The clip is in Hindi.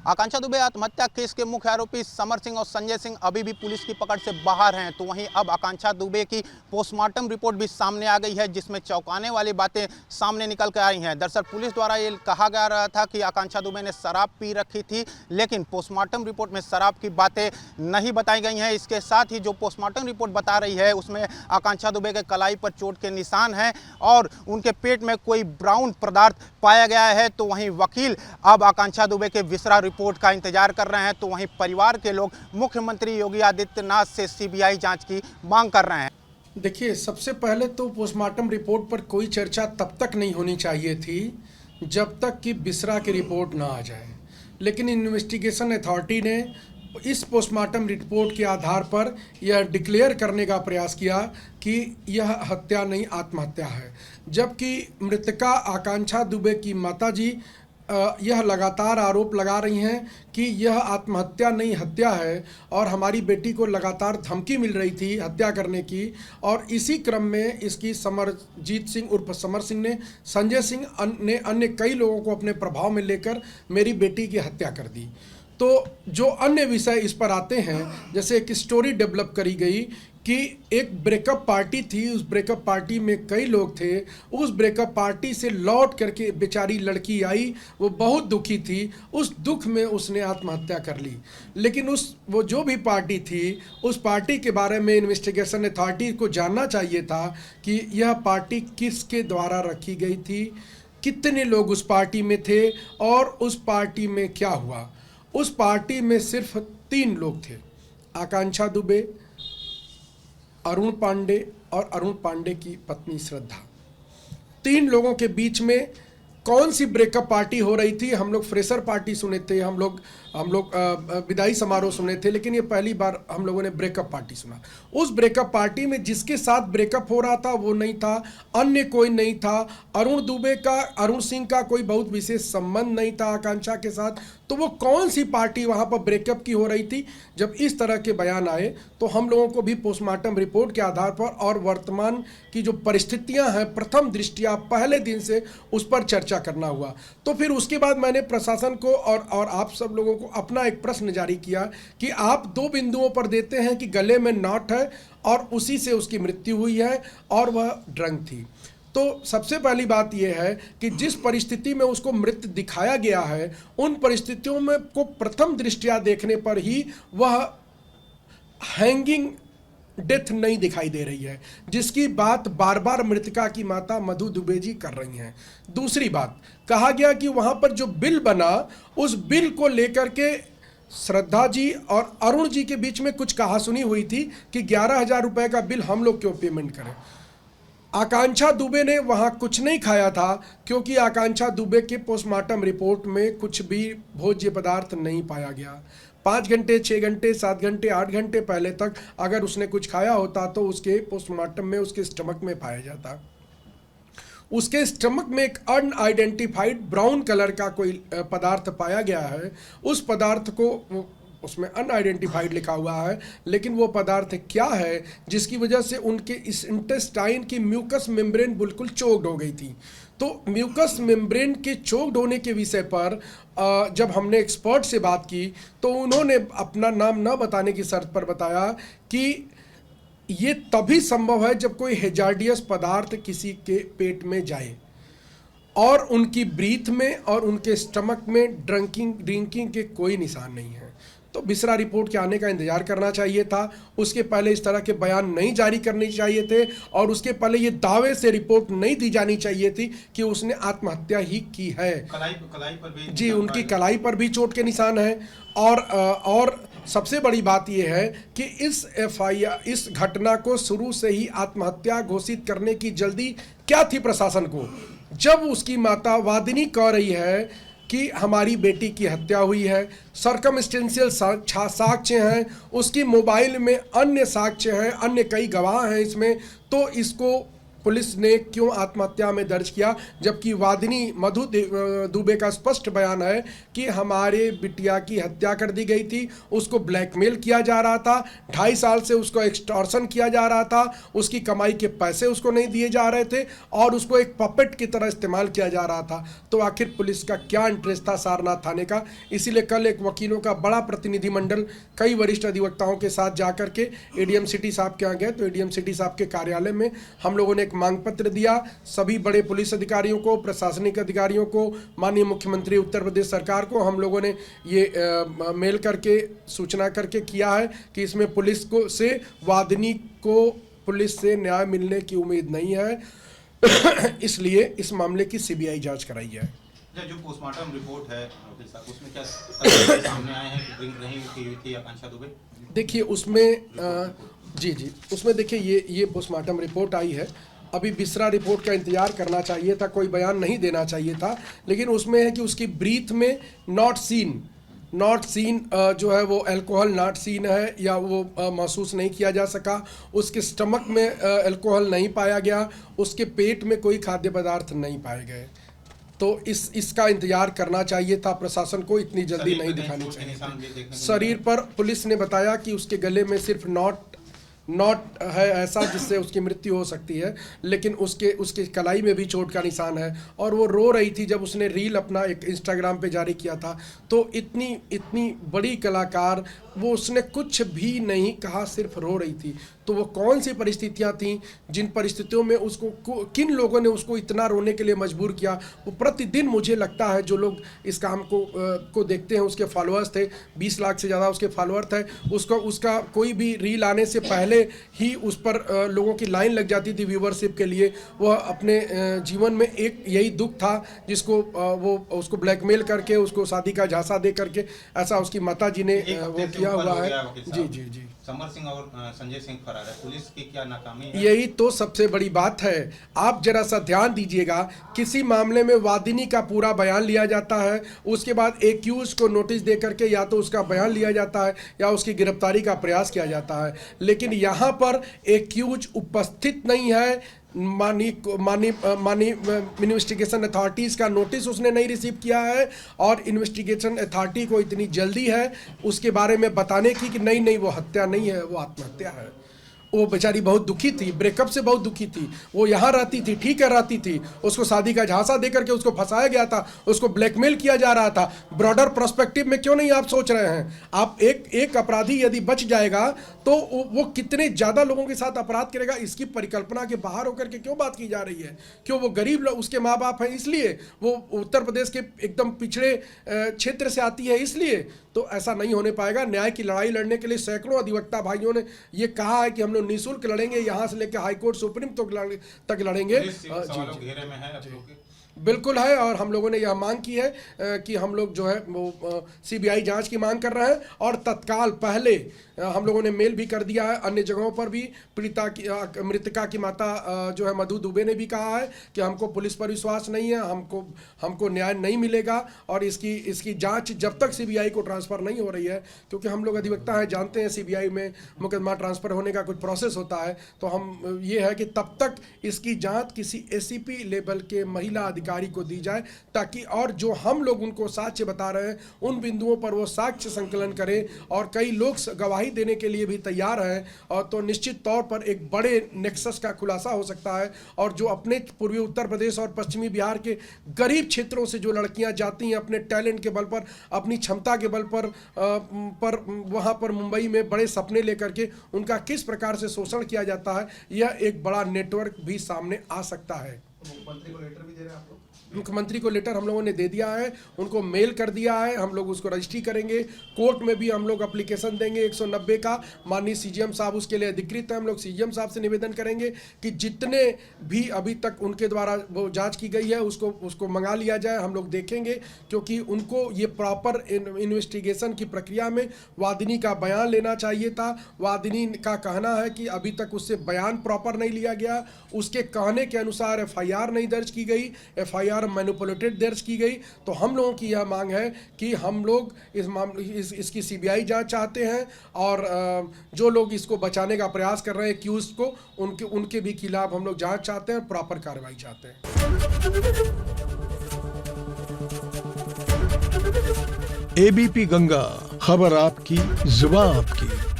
आकांक्षा दुबे आत्महत्या केस के मुख्य आरोपी समर सिंह और संजय सिंह अभी भी पुलिस की पकड़ से बाहर हैं। तो वहीं अब आकांक्षा दुबे की पोस्टमार्टम रिपोर्ट भी सामने आ गई है, जिसमें चौंकाने वाली बातें सामने निकल कर आई हैं। दरअसल पुलिस द्वारा ये कहा जा रहा था कि आकांक्षा दुबे ने शराब पी रखी थी, लेकिन पोस्टमार्टम रिपोर्ट में शराब की बातें नहीं बताई गई हैं। इसके साथ ही जो पोस्टमार्टम रिपोर्ट बता रही है उसमें आकांक्षा दुबे के कलाई पर चोट के निशान हैं और उनके पेट में कोई ब्राउन पदार्थ पाया गया है। तो वहीं वकील अब आकांक्षा दुबे के विसरा रिपोर्ट का इंतजार कर रहे हैं। तो वहीं परिवार के लोग मुख्यमंत्री योगी आदित्यनाथ से सीबीआई जांच की मांग कर रहे हैं। देखिए, सबसे पहले तो पोस्टमार्टम रिपोर्ट पर कोई चर्चा तब तक नहीं होनी चाहिए थी जब तक कि बिसरा की रिपोर्ट ना आ जाए, लेकिन इन्वेस्टिगेशन अथॉरिटी ने इस पोस्टमार्टम रिपोर्ट के आधार पर यह डिक्लेयर करने का प्रयास किया कि यह हत्या नहीं आत्महत्या है, जबकि मृतका आकांक्षा दुबे की माताजी यह लगातार आरोप लगा रही हैं कि यह आत्महत्या नहीं हत्या है और हमारी बेटी को लगातार धमकी मिल रही थी हत्या करने की। और इसी क्रम में इसकी समरजीत सिंह उर्फ समर सिंह ने संजय सिंह ने अन्य कई लोगों को अपने प्रभाव में लेकर मेरी बेटी की हत्या कर दी। तो जो अन्य विषय इस पर आते हैं, जैसे एक स्टोरी डेवलप करी गई कि एक ब्रेकअप पार्टी थी, उस ब्रेकअप पार्टी में कई लोग थे, उस ब्रेकअप पार्टी से लौट करके बेचारी लड़की आई, वो बहुत दुखी थी, उस दुख में उसने आत्महत्या कर ली। लेकिन वो जो भी पार्टी थी, उस पार्टी के बारे में इन्वेस्टिगेशन अथॉरिटी को जानना चाहिए था कि यह पार्टी किसके द्वारा रखी गई थी, कितने लोग उस पार्टी में थे और उस पार्टी में क्या हुआ। उस पार्टी में सिर्फ 3 लोग थे, आकांक्षा दुबे, अरुण पांडे और अरुण पांडे की पत्नी श्रद्धा। 3 लोगों के बीच में कौन सी ब्रेकअप पार्टी हो रही थी? हम लोग फ्रेशर पार्टी सुने थे, हम लोग विदाई समारोह सुने थे, लेकिन ये पहली बार हम लोगों ने ब्रेकअप पार्टी सुना। उस ब्रेकअप पार्टी में जिसके साथ ब्रेकअप हो रहा था वो नहीं था, अन्य कोई नहीं था। अरुण सिंह का कोई बहुत विशेष संबंध नहीं था आकांक्षा के साथ। तो वो कौन सी पार्टी वहाँ पर ब्रेकअप की हो रही थी? जब इस तरह के बयान आए तो हम लोगों को भी पोस्टमार्टम रिपोर्ट के आधार पर और वर्तमान की जो परिस्थितियां हैं प्रथम दृष्टिया पहले दिन से उस पर चर्चा करना हुआ। तो फिर उसके बाद मैंने प्रशासन को और आप सब लोगों को अपना एक प्रश्न जारी किया कि आप 2 बिंदुओं पर देते हैं कि गले में नॉट है और उसी से उसकी मृत्यु हुई है और वह ड्रंक थी। तो सबसे पहली बात यह है कि जिस परिस्थिति में उसको मृत दिखाया गया है, उन परिस्थितियों में को प्रथम दृष्टिया देखने पर ही वह हैंगिंग डेथ नहीं दिखाई दे रही है, जिसकी बात बार बार मृतका की माता मधु दुबे जी कर रही हैं। दूसरी बात, कहा गया कि वहां पर जो बिल बना, उस बिल को लेकर के श्रद्धा जी और अरुण जी के बीच में कुछ कहासुनी हुई थी कि 11,000 रुपए का बिल हम लोग क्यों पेमेंट करें। आकांक्षा दुबे ने वहां कुछ नहीं खाया था, क्योंकि आकांक्षा दुबे के पोस्टमार्टम रिपोर्ट में कुछ भी भोज्य पदार्थ नहीं पाया गया। 5 घंटे, 6 घंटे, 7 घंटे, 8 घंटे पहले तक अगर उसने कुछ खाया होता तो उसके पोस्टमार्टम में उसके स्टमक में पाया जाता। उसके स्टमक में एक अनआइडेंटिफाइड ब्राउन कलर का कोई पदार्थ पाया गया है। उस पदार्थ को उसमें अनआइडेंटिफाइड लिखा हुआ है, लेकिन वो पदार्थ क्या है जिसकी वजह से उनके इस इंटेस्टाइन की म्यूकस मेम्ब्रेन बिल्कुल चोक्ड हो गई थी। तो म्यूकस मेम्ब्रेन के चोक्ड होने के विषय पर जब हमने एक्सपर्ट से बात की तो उन्होंने अपना नाम न बताने की शर्त पर बताया कि ये तभी संभव है जब कोई हेजार्डियस पदार्थ किसी के पेट में जाए और उनकी ब्रीथ में और उनके स्टमक में ड्रिंकिंग के कोई निशान नहीं है। तो बिसरा रिपोर्ट के आने का इंतजार करना चाहिए था, उसके पहले इस तरह के बयान नहीं जारी करने चाहिए थे और उसके पहले ये दावे से रिपोर्ट नहीं दी जानी चाहिए थी कि उसने आत्महत्या ही की है। कलाई पर भी जी, उनकी कलाई पर भी चोट के निशान है। और सबसे बड़ी बात यह है कि इस घटना को शुरू से ही आत्महत्या घोषित करने की जल्दी क्या थी प्रशासन को, जब उसकी माता वादिनी कह रही है कि हमारी बेटी की हत्या हुई है, सर्कमस्टेंशियल साक्ष्य हैं, उसकी मोबाइल में अन्य साक्ष्य हैं, अन्य कई गवाह हैं इसमें। तो इसको पुलिस ने क्यों आत्महत्या में दर्ज किया, जबकि वादिनी मधु दुबे का स्पष्ट बयान है कि हमारे बिटिया की हत्या कर दी गई थी, उसको ब्लैकमेल किया जा रहा था, 2.5 साल से उसको एक्सटॉर्शन किया जा रहा था, उसकी कमाई के पैसे उसको नहीं दिए जा रहे थे और उसको एक पपेट की तरह इस्तेमाल किया जा रहा था। तो आखिर पुलिस का क्या इंटरेस्ट था सारनाथ थाने का? इसीलिए कल एक वकीलों का बड़ा प्रतिनिधिमंडल कई वरिष्ठ अधिवक्ताओं के साथ जाकर के एडीएम सिटी साहब के यहाँ गए। तो एडीएम सिटी साहब के कार्यालय में हम लोगों ने एक मांग पत्र दिया सभी बड़े पुलिस अधिकारियों को, प्रशासनिक अधिकारियों को, माननीय मुख्यमंत्री उत्तर प्रदेश सरकार को हम लोगों ने ये मेल करके सूचना करके किया है कि इसमें पुलिस को से वादिनी को पुलिस से न्याय मिलने की उम्मीद नहीं है इसलिए इस मामले की सीबीआई जांच कराई है। जो पोस्टमार्टम रिपोर्ट है उसमें क्या सामने आए हैं कि ड्रिंक नहीं की हुई थी आकांक्षा दुबे? देखिए उसमें जी उसमें देखिए ये पोस्टमार्टम रिपोर्ट आई है। अभी बिसरा रिपोर्ट का इंतजार करना चाहिए था, कोई बयान नहीं देना चाहिए था, लेकिन उसमें है कि उसकी ब्रीथ में नॉट सीन जो है वो अल्कोहल नॉट सीन है या वो महसूस नहीं किया जा सका, उसके स्टमक में अल्कोहल नहीं पाया गया, उसके पेट में कोई खाद्य पदार्थ नहीं पाए गए। तो इसका इंतजार करना चाहिए था प्रशासन को, इतनी जल्दी नहीं दिखानी चाहिए। शरीर पर पुलिस ने बताया कि उसके गले में सिर्फ नॉट है ऐसा जिससे उसकी मृत्यु हो सकती है, लेकिन उसके कलाई में भी चोट का निशान है और वो रो रही थी जब उसने रील अपना एक इंस्टाग्राम पे जारी किया था। तो इतनी बड़ी कलाकार, वो उसने कुछ भी नहीं कहा, सिर्फ रो रही थी। तो वो कौन सी परिस्थितियां थीं जिन परिस्थितियों में उसको किन लोगों ने उसको इतना रोने के लिए मजबूर किया? वो प्रतिदिन मुझे लगता है जो लोग इस काम को देखते हैं, उसके फॉलोअर्स थे 20 लाख से ज़्यादा उसके फॉलोअर थे, उसका कोई भी रील आने से पहले ही उस पर लोगों की लाइन लग जाती थी व्यूवरशिप के लिए। वह अपने जीवन में एक यही दुख था जिसको वो उसको ब्लैकमेल करके उसको शादी का झांसा दे करके ऐसा उसकी माता जी ने वो किया हुआ है। जी समर सिंह और संजय सिंह फरार है, पुलिस की क्या नाकामी है? यही तो सबसे बड़ी बात है। आप जरा सा ध्यान दीजिएगा, किसी मामले में वादिनी का पूरा बयान लिया जाता है, उसके बाद एक्यूज को नोटिस दे करके या तो उसका बयान लिया जाता है या उसकी गिरफ्तारी का प्रयास किया जाता है, लेकिन यहाँ पर एक्यूज उपस्थित नहीं है। मानी इन्वेस्टिगेशन अथॉरिटीज़ का नोटिस उसने नहीं रिसीव किया है और इन्वेस्टिगेशन अथॉरिटी को इतनी जल्दी है उसके बारे में बताने की कि नहीं वो हत्या नहीं है, वो आत्महत्या है। वो बेचारी बहुत दुखी थी, ब्रेकअप से बहुत दुखी थी, वो यहाँ रहती थी, ठीक है रहती थी, उसको शादी का झांसा दे करके उसको फंसाया गया था, उसको ब्लैकमेल किया जा रहा था। ब्रॉडर पर्सपेक्टिव में क्यों नहीं आप सोच रहे हैं? आप एक अपराधी यदि बच जाएगा तो वो कितने ज़्यादा लोगों के साथ अपराध करेगा, इसकी परिकल्पना के बाहर होकर के क्यों बात की जा रही है? क्यों वो गरीब लोग उसके माँ बाप हैं इसलिए, वो उत्तर प्रदेश के एकदम पिछड़े क्षेत्र से आती है इसलिए? तो ऐसा नहीं होने पाएगा। न्याय की लड़ाई लड़ने के लिए सैकड़ों अधिवक्ता भाइयों ने ये कहा है कि हम लोग निःशुल्क लड़ेंगे, यहाँ से लेकर हाईकोर्ट सुप्रीम तक लड़ेंगे। घेरे में है बिल्कुल है, और हम लोगों ने यह मांग की है कि हम लोग जो है वो सीबीआई जांच की मांग कर रहे हैं और तत्काल पहले हम लोगों ने मेल भी कर दिया है अन्य जगहों पर भी। पीड़िता की मृतका की माता जो है मधु दुबे ने भी कहा है कि हमको पुलिस पर विश्वास नहीं है, हमको न्याय नहीं मिलेगा और इसकी जांच जब तक सीबीआई को ट्रांसफ़र नहीं हो रही है, क्योंकि हम लोग अधिवक्ता हैं, जानते हैं सीबीआई में मुकदमा ट्रांसफ़र होने का कुछ प्रोसेस होता है, तो हम ये है कि तब तक इसकी जाँच किसी एसीपी लेवल के महिला अधिकारी को दी जाए, ताकि और जो हम लोग उनको साक्ष्य बता रहे हैं उन बिंदुओं पर वो साक्ष्य संकलन करें, और कई लोग गवाही देने के लिए भी तैयार हैं, और तो निश्चित तौर पर एक बड़े नेक्सस का खुलासा हो सकता है। और जो अपने पूर्वी उत्तर प्रदेश और पश्चिमी बिहार के गरीब क्षेत्रों से जो लड़कियां जाती हैं अपने टैलेंट के बल पर, अपनी क्षमता के बल पर वहां पर मुंबई में बड़े सपने लेकर के उनका किस प्रकार से शोषण किया जाता है, यह एक बड़ा नेटवर्क भी सामने आ सकता है। मुख्यमंत्री को लेटर भी दे रहे हैं आप लोग? मुख्यमंत्री को लेटर हम लोगों ने दे दिया है, उनको मेल कर दिया है, हम लोग उसको रजिस्ट्री करेंगे, कोर्ट में भी हम लोग एप्लीकेशन देंगे 190 का। माननीय सीजीएम साहब उसके लिए अधिकृत हैं, हम लोग सीजीएम साहब से निवेदन करेंगे कि जितने भी अभी तक उनके द्वारा वो जांच की गई है उसको मंगा लिया जाए, हम लोग देखेंगे, क्योंकि उनको ये प्रॉपर इन्वेस्टिगेशन की प्रक्रिया में वादिनी का बयान लेना चाहिए था। वादिनी का कहना है कि अभी तक उससे बयान प्रॉपर नहीं लिया गया, उसके कहने के अनुसार एफआईआर नहीं दर्ज की गई, एफआईआर अगर मैनिपुलेटेड दर्ज की गई तो हम लोगों की यह मांग है कि हम लोग इस मामले इसकी सीबीआई जांच चाहते हैं और जो लोग इसको बचाने का प्रयास कर रहे हैं एक्यूज को उनके भी खिलाफ हम लोग जांच चाहते हैं, प्रॉपर कार्रवाई चाहते हैं। एबीपी गंगा, खबर आपकी, जुबान आपकी।